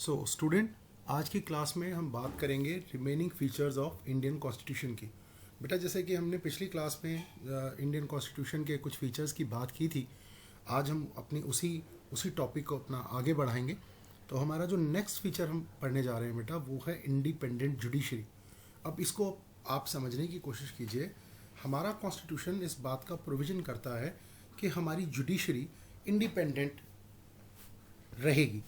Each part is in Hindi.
स्टूडेंट, आज की क्लास में हम बात करेंगे remaining features of Indian constitution की। बेटा, जैसे कि हमने पिछली क्लास में इंडियन कॉन्स्टिट्यूशन के कुछ फीचर्स की बात की थी, आज हम अपनी उसी टॉपिक को अपना आगे बढ़ाएंगे। तो हमारा जो नेक्स्ट फीचर हम पढ़ने जा रहे हैं बेटा, वो है इंडिपेंडेंट जुडिशरी। अब इसको आप समझने की कोशिश कीजिए। हमारा कॉन्स्टिट्यूशन इस बात का प्रोविज़न करता है कि हमारी जुडिशरी इंडिपेंडेंट रहेगी।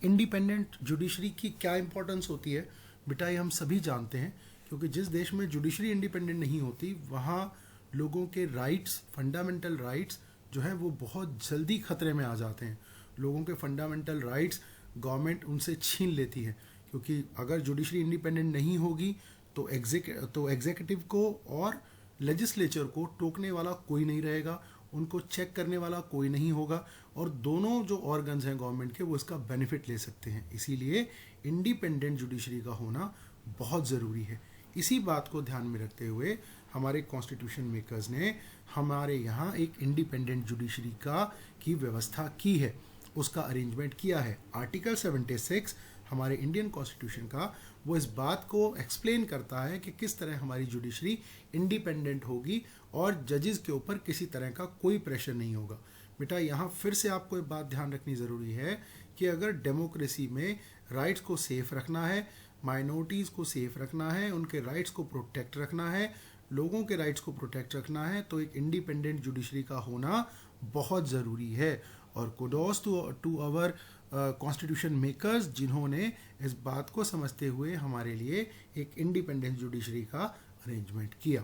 इंडिपेंडेंट जुडिशरी की क्या इंपॉर्टेंस होती है बेटा, ये हम सभी जानते हैं, क्योंकि जिस देश में जुडिशरी इंडिपेंडेंट नहीं होती, वहाँ लोगों के राइट्स, फंडामेंटल राइट्स जो है वो बहुत जल्दी खतरे में आ जाते हैं। लोगों के फंडामेंटल राइट्स गवर्नमेंट उनसे छीन लेती है, क्योंकि अगर जुडिशरी इंडिपेंडेंट नहीं होगी तो एग्जीक्यूटिव को और लेजिस्लेचर को टोकने वाला कोई नहीं रहेगा, उनको चेक करने वाला कोई नहीं होगा, और दोनों जो ऑर्गन्स हैं गवर्नमेंट के वो इसका बेनिफिट ले सकते हैं। इसीलिए इंडिपेंडेंट जुडिशरी का होना बहुत ज़रूरी है। इसी बात को ध्यान में रखते हुए हमारे कॉन्स्टिट्यूशन मेकर्स ने हमारे यहाँ एक इंडिपेंडेंट जुडिशरी की व्यवस्था की है, उसका अरेंजमेंट किया है। आर्टिकल 76 हमारे इंडियन कॉन्स्टिट्यूशन का वो इस बात को एक्सप्लेन करता है कि किस तरह हमारी जुडिशरी इंडिपेंडेंट होगी और जजेस के ऊपर किसी तरह का कोई प्रेशर नहीं होगा। बेटा, यहाँ फिर से आपको एक बात ध्यान रखनी ज़रूरी है कि अगर डेमोक्रेसी में राइट्स को सेफ रखना है, माइनॉरिटीज़ को सेफ रखना है, उनके राइट्स को प्रोटेक्ट रखना है, लोगों के राइट्स को प्रोटेक्ट रखना है, तो एक इंडिपेंडेंट जुडिशरी का होना बहुत ज़रूरी है। और kudos to our constitution makers, जिन्होंने इस बात को समझते हुए हमारे लिए एक इंडिपेंडेंट जुडिशरी का अरेंजमेंट किया।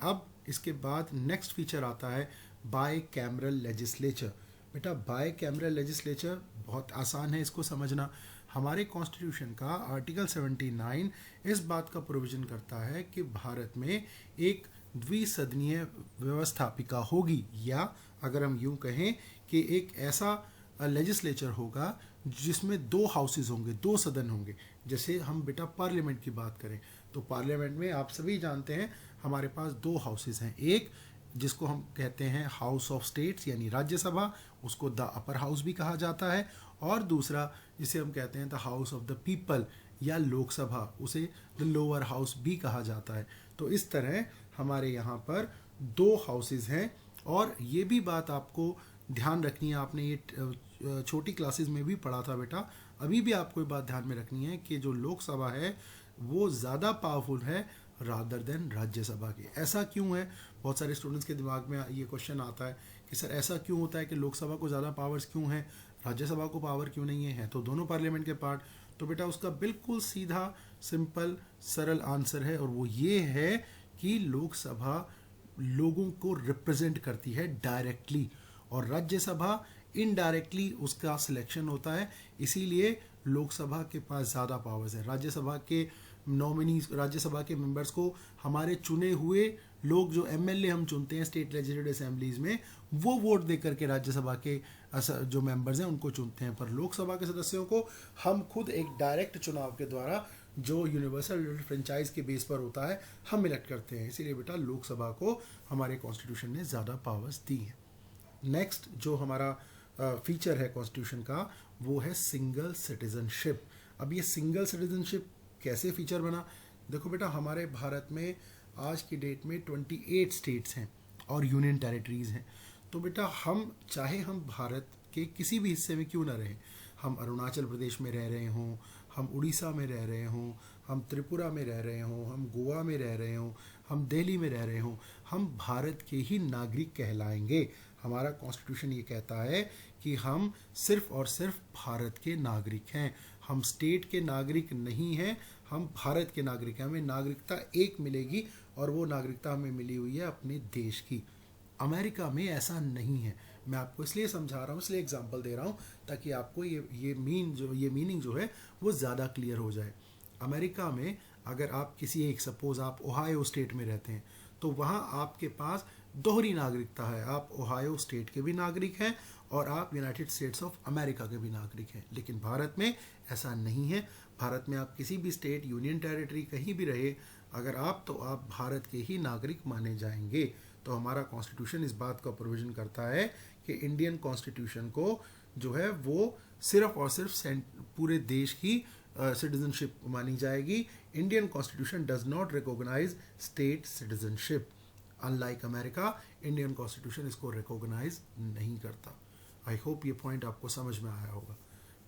अब इसके बाद नेक्स्ट फीचर आता है बाय कैमरल लेजिस्लेचर। बेटा, बाय कैमरल लेजिस्लेचर बहुत आसान है इसको समझना। हमारे कॉन्स्टिट्यूशन का आर्टिकल 79 इस बात का प्रोविज़न करता है कि भारत में एक द्विसदनीय व्यवस्थापिका होगी, या अगर हम यूं कहें कि एक ऐसा लेजिस्लेचर होगा जिसमें दो हाउसेज होंगे, दो सदन होंगे। जैसे हम बेटा पार्लियामेंट की बात करें तो पार्लियामेंट में आप सभी जानते हैं हमारे पास दो हाउसेज हैं। एक जिसको हम कहते हैं हाउस ऑफ स्टेट्स यानी राज्यसभा, उसको द अपर हाउस भी कहा जाता है, और दूसरा जिसे हम कहते हैं the house of the people या लोकसभा, उसे द लोअर हाउस भी कहा जाता है। तो इस तरह हमारे यहाँ पर दो हाउसेज हैं। और ये भी बात आपको ध्यान रखनी है, आपने ये छोटी क्लासेस में भी पढ़ा था बेटा, अभी भी आपको ये बात ध्यान में रखनी है कि जो लोकसभा है वो ज़्यादा पावरफुल है रादर देन राज्यसभा के। ऐसा क्यों है? बहुत सारे स्टूडेंट्स के दिमाग में ये क्वेश्चन आता है कि सर ऐसा क्यों होता है कि लोकसभा को ज़्यादा पावर्स क्यों हैं, राज्यसभा को पावर क्यों नहीं है तो दोनों पार्लियामेंट के पार्ट। तो बेटा, उसका बिल्कुल सीधा सिंपल सरल आंसर है, और वो ये है कि लोकसभा लोगों को रिप्रेजेंट करती है डायरेक्टली, और राज्यसभा इनडायरेक्टली उसका सिलेक्शन होता है। इसीलिए लोकसभा के पास ज़्यादा पावर्स है। राज्यसभा के नॉमिनीज, राज्यसभा के मेंबर्स को हमारे चुने हुए लोग, जो एमएलए हम चुनते हैं स्टेट लेजिस्लेटिव असेंबलीज में, वो वोट दे करके राज्यसभा के जो मेंबर्स हैं उनको चुनते हैं। पर लोकसभा के सदस्यों को हम खुद एक डायरेक्ट चुनाव के द्वारा, जो यूनिवर्सल फ्रेंचाइज के बेस पर होता है, हम इलेक्ट करते हैं। इसीलिए बेटा लोकसभा को हमारे कॉन्स्टिट्यूशन ने ज़्यादा पावर्स दी हैं। नेक्स्ट जो हमारा फीचर है कॉन्स्टिट्यूशन का, वो है सिंगल सिटीजनशिप। अब ये सिंगल सिटीजनशिप कैसे फीचर बना? देखो बेटा, हमारे भारत में आज की डेट में 28 स्टेट्स हैं और यूनियन टेरिटरीज़ हैं। तो बेटा, हम भारत के किसी भी हिस्से में क्यों ना रहें, हम अरुणाचल प्रदेश में रह रहे हों, हम उड़ीसा में रह रहे हों, हम त्रिपुरा में रह रहे हों, हम गोवा में रह रहे हों, हम दिल्ली में रह रहे हों, हम भारत के ही नागरिक कहलाएंगे। हमारा कॉन्स्टिट्यूशन ये कहता है कि हम सिर्फ और सिर्फ भारत के नागरिक हैं, हम स्टेट के नागरिक नहीं हैं, हम भारत के नागरिक हैं। हमें नागरिकता एक मिलेगी, और वो नागरिकता हमें मिली हुई है अपने देश की। अमेरिका में ऐसा नहीं है। मैं आपको इसलिए समझा रहा हूँ, इसलिए एग्जांपल दे रहा हूँ, ताकि आपको ये मीनिंग जो है वो ज़्यादा क्लियर हो जाए। अमेरिका में अगर आप सपोज आप ओहायो स्टेट में रहते हैं, तो वहाँ आपके पास दोहरी नागरिकता है। आप ओहायो स्टेट के भी नागरिक हैं और आप यूनाइटेड स्टेट्स ऑफ अमेरिका के भी नागरिक हैं। लेकिन भारत में ऐसा नहीं है। भारत में आप किसी भी स्टेट, यूनियन टेरिटरी कहीं भी रहे, अगर आप भारत के ही नागरिक माने जाएंगे। तो हमारा कॉन्स्टिट्यूशन इस बात का प्रोविज़न करता है कि इंडियन कॉन्स्टिट्यूशन को जो है वो सिर्फ और सिर्फ पूरे देश की सिटीजनशिप मानी जाएगी। Indian constitution does not recognize state citizenship. Unlike America, Indian constitution इसको रिकॉग्नाइज नहीं करता। आई होप ये पॉइंट आपको समझ में आया होगा।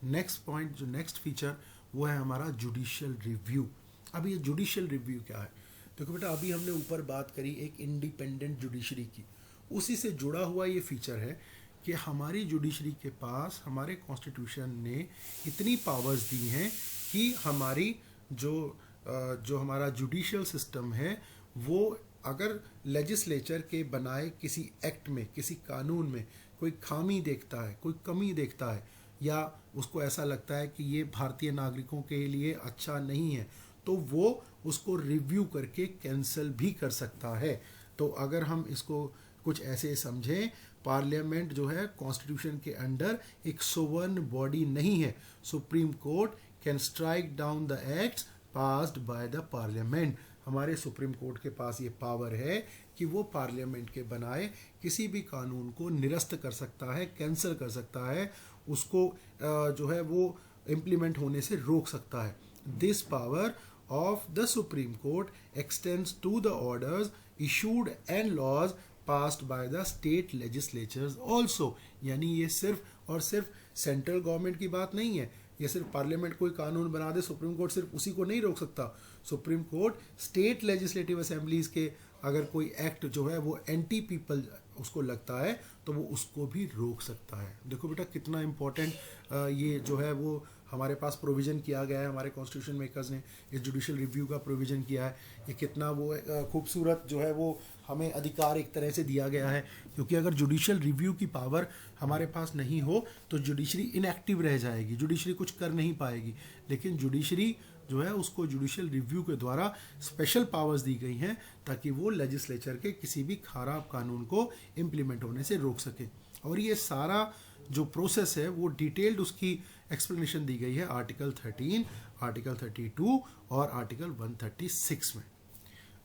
नेक्स्ट पॉइंट, जो नेक्स्ट फीचर, वो है हमारा जुडिशियल रिव्यू। अब ये जुडिशियल रिव्यू क्या है? देखो बेटा, अभी हमने ऊपर बात करी एक इंडिपेंडेंट जुडिशरी की, उसी से जुड़ा हुआ ये फीचर है कि हमारी जुडिशरी के पास हमारे कॉन्स्टिट्यूशन ने इतनी पावर्स दी हैं कि हमारी जो हमारा जुडिशियल सिस्टम है, वो अगर लेजिस्लेचर के बनाए किसी एक्ट में, किसी कानून में कोई खामी देखता है, कोई कमी देखता है, या उसको ऐसा लगता है कि ये भारतीय नागरिकों के लिए अच्छा नहीं है, तो वो उसको रिव्यू करके कैंसिल भी कर सकता है। तो अगर हम इसको कुछ ऐसे समझें, पार्लियामेंट जो है कॉन्स्टिट्यूशन के अंडर एक सोवरेन बॉडी नहीं है। Supreme court can strike down the acts passed by the parliament. हमारे सुप्रीम कोर्ट के पास ये पावर है कि वो पार्लियामेंट के बनाए किसी भी कानून को निरस्त कर सकता है, कैंसिल कर सकता है, उसको जो है वो इम्प्लीमेंट होने से रोक सकता है। This power of the supreme court extends to the orders issued and laws passed by the state legislatures also. यानी ये सिर्फ और सिर्फ सेंट्रल गवर्नमेंट की बात नहीं है, ये सिर्फ पार्लियामेंट कोई कानून बना दे, सुप्रीम कोर्ट सिर्फ उसी को नहीं रोक सकता। Supreme court state legislative assemblies के अगर कोई एक्ट जो है वो एंटी पीपल उसको लगता है, तो वो उसको भी रोक सकता है। देखो बेटा, कितना इम्पोर्टेंट ये जो है वो हमारे पास प्रोविज़न किया गया है, हमारे कॉन्स्टिट्यूशन मेकर्स ने इस जुडिशियल रिव्यू का प्रोविज़न किया है। ये कितना वो खूबसूरत जो है वो हमें अधिकार एक तरह से दिया गया है, क्योंकि अगर जुडिशियल रिव्यू की पावर हमारे पास नहीं हो तो जुडिशरी इनएक्टिव रह जाएगी, जुडिशरी कुछ कर नहीं पाएगी। लेकिन जुडिशरी जो है उसको जुडिशियल रिव्यू के द्वारा स्पेशल पावर्स दी गई हैं ताकि वो लेजिस्लेचर के किसी भी खराब कानून को इम्प्लीमेंट होने से रोक सके। और ये सारा जो प्रोसेस है वो डिटेल्ड उसकी एक्सप्लेनेशन दी गई है आर्टिकल 13, आर्टिकल 32 और आर्टिकल 136 में।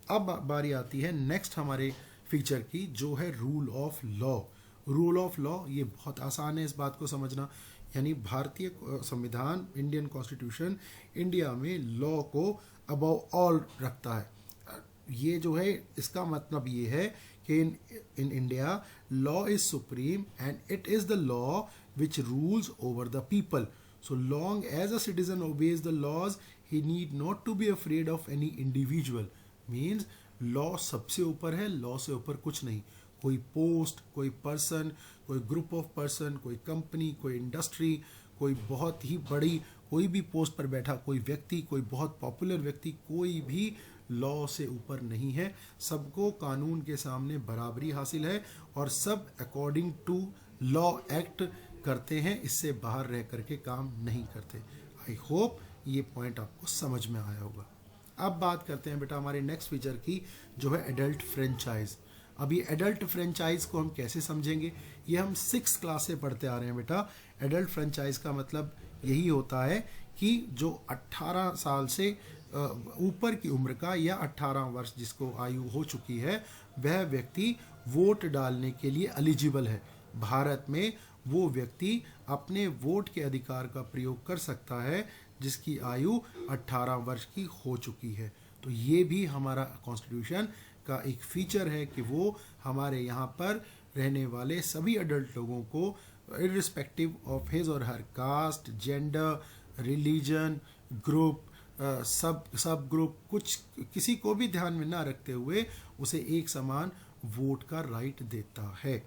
अब बारी आती है नेक्स्ट हमारे फीचर की, जो है rule of law. Rule of law ये बहुत आसान है इस बात को समझना, यानी भारतीय संविधान, इंडियन कॉन्स्टिट्यूशन इंडिया में लॉ को अबव ऑल रखता है। ये जो है इसका मतलब ये है कि in India law is supreme and it is the law which rules over the people. So long as a citizen obeys the laws, he need not to be afraid of any individual. Means law सबसे ऊपर है, law से ऊपर कुछ नहीं। कोई पोस्ट, कोई पर्सन, कोई ग्रुप ऑफ पर्सन, कोई कंपनी, कोई इंडस्ट्री, कोई बहुत ही बड़ी कोई भी पोस्ट पर बैठा कोई व्यक्ति, कोई बहुत पॉपुलर व्यक्ति, कोई भी लॉ से ऊपर नहीं है। सबको कानून के सामने बराबरी हासिल है और सब अकॉर्डिंग टू लॉ एक्ट करते हैं, इससे बाहर रह करके काम नहीं करते। आई होप ये पॉइंट आपको समझ में आया होगा। अब बात करते हैं बेटा हमारे नेक्स्ट फीचर की, जो है एडल्ट फ्रेंचाइज। अभी एडल्ट फ्रेंचाइज को हम कैसे समझेंगे? ये हम 6th क्लास से पढ़ते आ रहे हैं बेटा। एडल्ट फ्रेंचाइज का मतलब यही होता है कि जो 18 साल से ऊपर की उम्र का या 18 वर्ष जिसको आयु हो चुकी है, वह व्यक्ति वोट डालने के लिए एलिजिबल है। भारत में वो व्यक्ति अपने वोट के अधिकार का प्रयोग कर सकता है जिसकी आयु 18 वर्ष की हो चुकी है। तो ये भी हमारा कॉन्स्टिट्यूशन का एक फीचर है कि वो हमारे यहाँ पर रहने वाले सभी अडल्ट लोगों को इर्रिस्पेक्टिव ऑफ हिज और हर कास्ट, जेंडर, रिलीजन, ग्रुप, सब ग्रुप, कुछ किसी को भी ध्यान में ना रखते हुए उसे एक समान वोट का राइट देता है।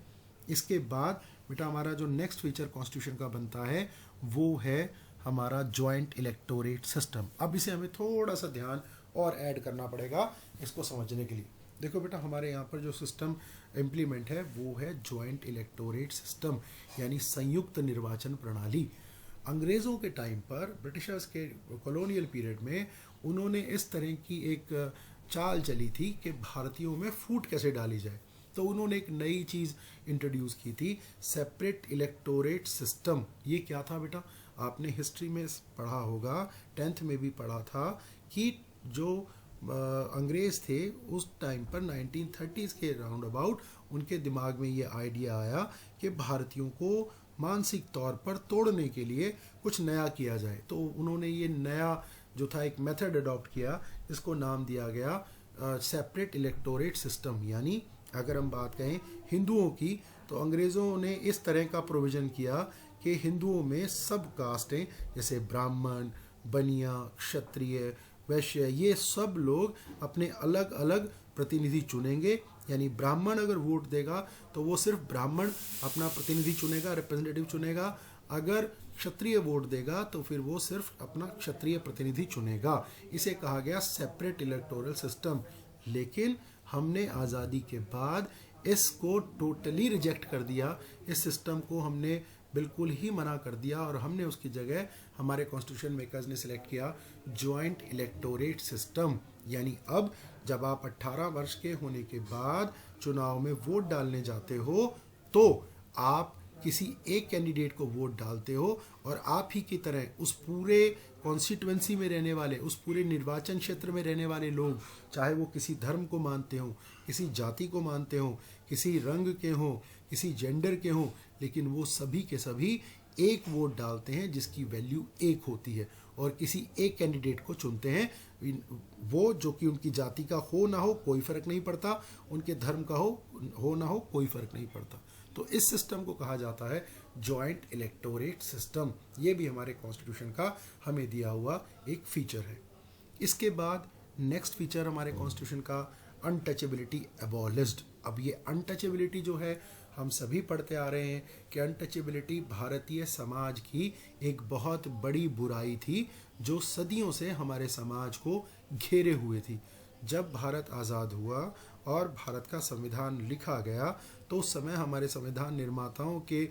इसके बाद बेटा हमारा जो नेक्स्ट फीचर कॉन्स्टिट्यूशन का बनता है वो है हमारा जॉइंट इलेक्टोरेट सिस्टम। अब इसे हमें थोड़ा सा ध्यान और ऐड करना पड़ेगा इसको समझने के लिए। देखो बेटा, हमारे यहाँ पर जो सिस्टम इम्प्लीमेंट है वो है जॉइंट इलेक्टोरेट सिस्टम, यानी संयुक्त निर्वाचन प्रणाली। अंग्रेज़ों के टाइम पर, ब्रिटिशर्स के कॉलोनियल पीरियड में, उन्होंने इस तरह की एक चाल चली थी कि भारतीयों में फूट कैसे डाली जाए। तो उन्होंने एक नई चीज़ इंट्रोड्यूस की थी, सेपरेट इलेक्टोरेट सिस्टम। ये क्या था बेटा? आपने हिस्ट्री में पढ़ा होगा, 10th में भी पढ़ा था कि जो अंग्रेज़ थे उस टाइम पर 1930s के राउंड अबाउट उनके दिमाग में ये आइडिया आया कि भारतीयों को मानसिक तौर पर तोड़ने के लिए कुछ नया किया जाए। तो उन्होंने ये नया जो था एक मेथड अडॉप्ट किया, इसको नाम दिया गया सेपरेट इलेक्टोरेट सिस्टम। यानी अगर हम बात करें हिंदुओं की, तो अंग्रेज़ों ने इस तरह का प्रोविज़न किया कि हिंदुओं में सब कास्टें जैसे ब्राह्मण, बनिया, क्षत्रिय, वैश्य, ये सब लोग अपने अलग अलग प्रतिनिधि चुनेंगे। यानी ब्राह्मण अगर वोट देगा तो वो सिर्फ ब्राह्मण अपना प्रतिनिधि चुनेगा, रिप्रेजेंटेटिव चुनेगा। अगर क्षत्रिय वोट देगा तो फिर वो सिर्फ अपना क्षत्रिय प्रतिनिधि चुनेगा। इसे कहा गया सेपरेट इलेक्टोरल सिस्टम। लेकिन हमने आज़ादी के बाद इसको टोटली रिजेक्ट कर दिया। इस सिस्टम को हमने बिल्कुल ही मना कर दिया और हमने उसकी जगह, हमारे कॉन्स्टिट्यूशन मेकर्स ने सिलेक्ट किया जॉइंट इलेक्टोरेट सिस्टम। यानी अब जब आप 18 वर्ष के होने के बाद चुनाव में वोट डालने जाते हो तो आप किसी एक कैंडिडेट को वोट डालते हो और आप ही की तरह उस पूरे कॉन्स्टिट्यूएंसी में रहने वाले, उस पूरे निर्वाचन क्षेत्र में रहने वाले लोग, चाहे वो किसी धर्म को मानते हो, किसी जाति को मानते हो, किसी रंग के हो, किसी जेंडर के हो, लेकिन वो सभी के सभी एक वोट डालते हैं जिसकी वैल्यू एक होती है और किसी एक कैंडिडेट को चुनते हैं। वो जो कि उनकी जाति का हो ना हो कोई फर्क नहीं पड़ता, उनके धर्म का हो ना हो कोई फर्क नहीं पड़ता। तो इस सिस्टम को कहा जाता है जॉइंट इलेक्टोरेट सिस्टम। ये भी हमारे कॉन्स्टिट्यूशन का हमें दिया हुआ एक फीचर है। इसके बाद नेक्स्ट फीचर हमारे कॉन्स्टिट्यूशन का अनटचेबिलिटी एबॉलिश्ड। अब ये अनटचेबिलिटी जो है, हम सभी पढ़ते आ रहे हैं कि अनटचेबिलिटी भारतीय समाज की एक बहुत बड़ी बुराई थी जो सदियों से हमारे समाज को घेरे हुए थी। जब भारत आज़ाद हुआ और भारत का संविधान लिखा गया तो उस समय हमारे संविधान निर्माताओं के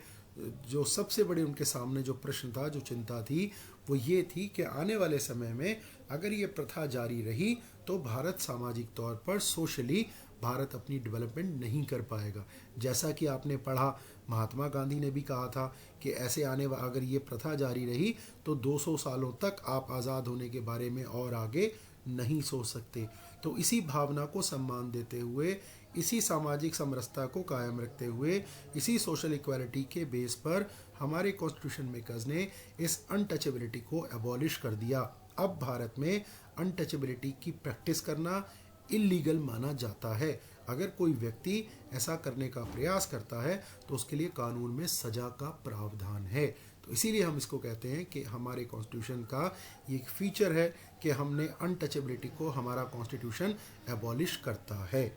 जो सबसे बड़े उनके सामने जो प्रश्न था, जो चिंता थी, वो ये थी कि आने वाले समय में अगर ये प्रथा जारी रही तो भारत सामाजिक तौर पर सोशली भारत अपनी डेवलपमेंट नहीं कर पाएगा। जैसा कि आपने पढ़ा, महात्मा गांधी ने भी कहा था कि ऐसे अगर ये प्रथा जारी रही तो 200 सालों तक आप आज़ाद होने के बारे में और आगे नहीं सोच सकते। तो इसी भावना को सम्मान देते हुए, इसी सामाजिक समरसता को कायम रखते हुए, इसी सोशल इक्वालिटी के बेस पर हमारे कॉन्स्टिट्यूशन मेकर्स ने इस अनटचेबिलिटी को एबॉलिश कर दिया। अब भारत में अनटचेबिलिटी की प्रैक्टिस करना इलीगल माना जाता है। अगर कोई व्यक्ति ऐसा करने का प्रयास करता है तो उसके लिए कानून में सजा का प्रावधान है। तो इसीलिए हम इसको कहते हैं कि हमारे कॉन्स्टिट्यूशन का ये एक फीचर है कि हमने अनटचेबिलिटी को, हमारा कॉन्स्टिट्यूशन एबॉलिश करता है।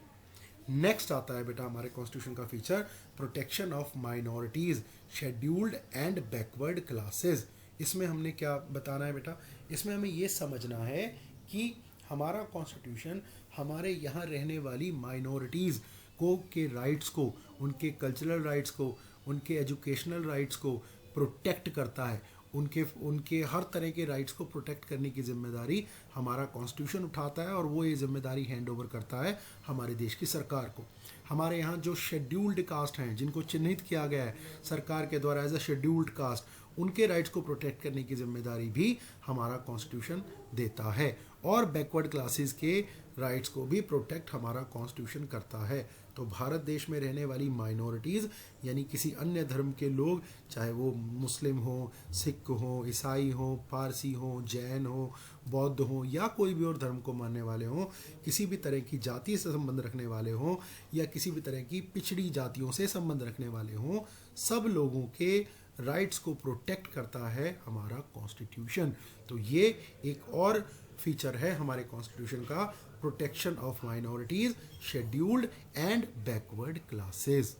नेक्स्ट आता है बेटा हमारे कॉन्स्टिट्यूशन का feature protection of minorities, scheduled and backward classes. इसमें हमने क्या बताना है बेटा? इसमें हमें ये समझना है कि हमारा कॉन्स्टिट्यूशन हमारे यहाँ रहने वाली माइनॉरिटीज़ को के राइट्स को, उनके कल्चरल राइट्स को, उनके एजुकेशनल राइट्स को प्रोटेक्ट करता है। उनके हर तरह के राइट्स को प्रोटेक्ट करने की जिम्मेदारी हमारा कॉन्स्टिट्यूशन उठाता है और वो ये जिम्मेदारी हैंड ओवर करता है हमारे देश की सरकार को। हमारे यहाँ जो शेड्यूल्ड कास्ट हैं, जिनको चिन्हित किया गया है सरकार के द्वारा एज अ शेड्यूल्ड कास्ट, उनके राइट्स को प्रोटेक्ट करने की जिम्मेदारी भी हमारा कॉन्स्टिट्यूशन देता है और बैकवर्ड क्लासेस के राइट्स को भी प्रोटेक्ट हमारा कॉन्स्टिट्यूशन करता है। तो भारत देश में रहने वाली माइनॉरिटीज़ यानी किसी अन्य धर्म के लोग, चाहे वो मुस्लिम हो, सिख हो, ईसाई हो, पारसी हो, जैन हो, बौद्ध हो या कोई भी और धर्म को मानने वाले हों, किसी भी तरह की जाति से संबंध रखने वाले हों या किसी भी तरह की पिछड़ी जातियों से संबंध रखने वाले हों, सब लोगों के राइट्स को प्रोटेक्ट करता है हमारा कॉन्स्टिट्यूशन। तो ये एक और फीचर है हमारे कॉन्स्टिट्यूशन का, protection of minorities, scheduled and backward classes.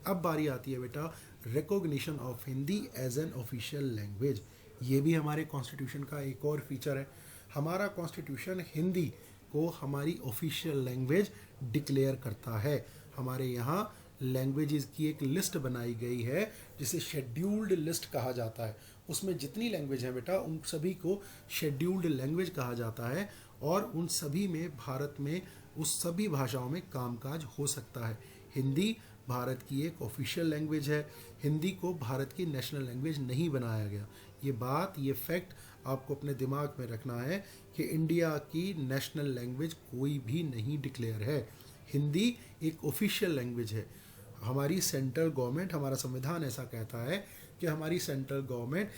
अब बारी आती है बेटा recognition of Hindi as an official language. ये भी हमारे कॉन्स्टिट्यूशन का एक और फीचर है। हमारा कॉन्स्टिट्यूशन हिंदी को हमारी ऑफिशियल लैंग्वेज डिक्लेयर करता है। हमारे यहाँ लैंग्वेजेस की एक लिस्ट बनाई गई है जिसे शेड्यूल्ड लिस्ट कहा जाता है। उसमें जितनी लैंग्वेज है बेटा उन सभी को शेड्यूल्ड लैंग्वेज कहा जाता है और उन सभी में भारत में उस सभी भाषाओं में कामकाज हो सकता है। हिंदी भारत की एक ऑफिशियल लैंग्वेज है। हिंदी को भारत की नेशनल लैंग्वेज नहीं बनाया गया। ये फैक्ट आपको अपने दिमाग में रखना है कि इंडिया की नेशनल लैंग्वेज कोई भी नहीं डिक्लेयर है। हिंदी एक ऑफिशियल लैंग्वेज है। हमारी सेंट्रल गवर्नमेंट, हमारा संविधान ऐसा कहता है कि हमारी सेंट्रल गवर्नमेंट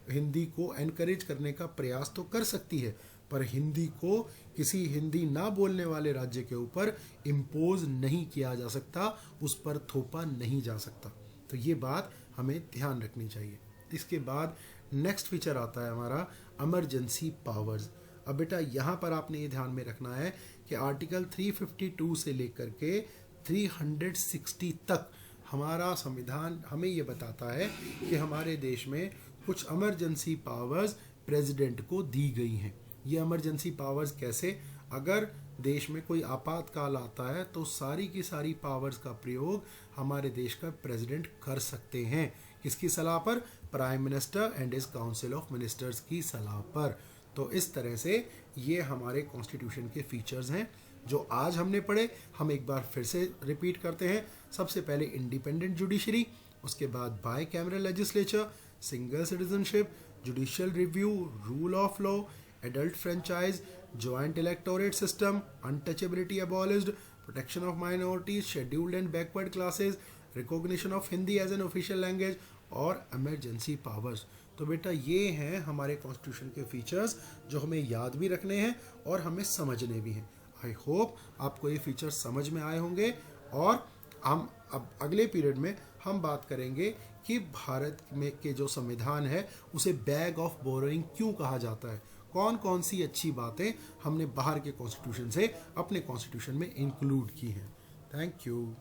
हिंदी को एनकरेज करने का प्रयास तो कर सकती है, पर हिंदी को किसी हिंदी ना बोलने वाले राज्य के ऊपर इम्पोज नहीं किया जा सकता, उस पर थोपा नहीं जा सकता। तो ये बात हमें ध्यान रखनी चाहिए। इसके बाद नेक्स्ट फीचर आता है हमारा इमरजेंसी पावर्स। अब बेटा यहाँ पर आपने ये ध्यान में रखना है कि आर्टिकल 352 से लेकर के 360 तक हमारा संविधान हमें ये बताता है कि हमारे देश में कुछ इमरजेंसी पावर्स प्रेसिडेंट को दी गई हैं। ये इमरजेंसी पावर्स कैसे? अगर देश में कोई आपातकाल आता है तो सारी की सारी पावर्स का प्रयोग हमारे देश का प्रेसिडेंट कर सकते हैं। किसकी सलाह पर? Prime minister and his council of ministers की सलाह पर। तो इस तरह से ये हमारे कॉन्स्टिट्यूशन के फीचर्स हैं जो आज हमने पढ़े। हम एक बार फिर से रिपीट करते हैं। सबसे पहले इंडिपेंडेंट जुडिशरी, उसके बाद bicameral legislature, single citizenship, judicial review, rule of law, adult franchise, joint electorate system, untouchability abolished, protection of minorities, scheduled and backward classes, recognition of Hindi as an official language और इमरजेंसी पावर्स। तो बेटा ये हैं हमारे कॉन्स्टिट्यूशन के फीचर्स जो हमें याद भी रखने हैं और हमें समझने भी हैं। आई होप आपको ये फीचर्स समझ में आए होंगे और हम अब अगले पीरियड में हम बात करेंगे कि भारत में के जो संविधान है उसे बैग ऑफ बोरोइंग क्यों कहा जाता है, कौन कौन सी अच्छी बातें हमने बाहर के कॉन्स्टिट्यूशन से अपने कॉन्स्टिट्यूशन में इंक्लूड की हैं। Thank you.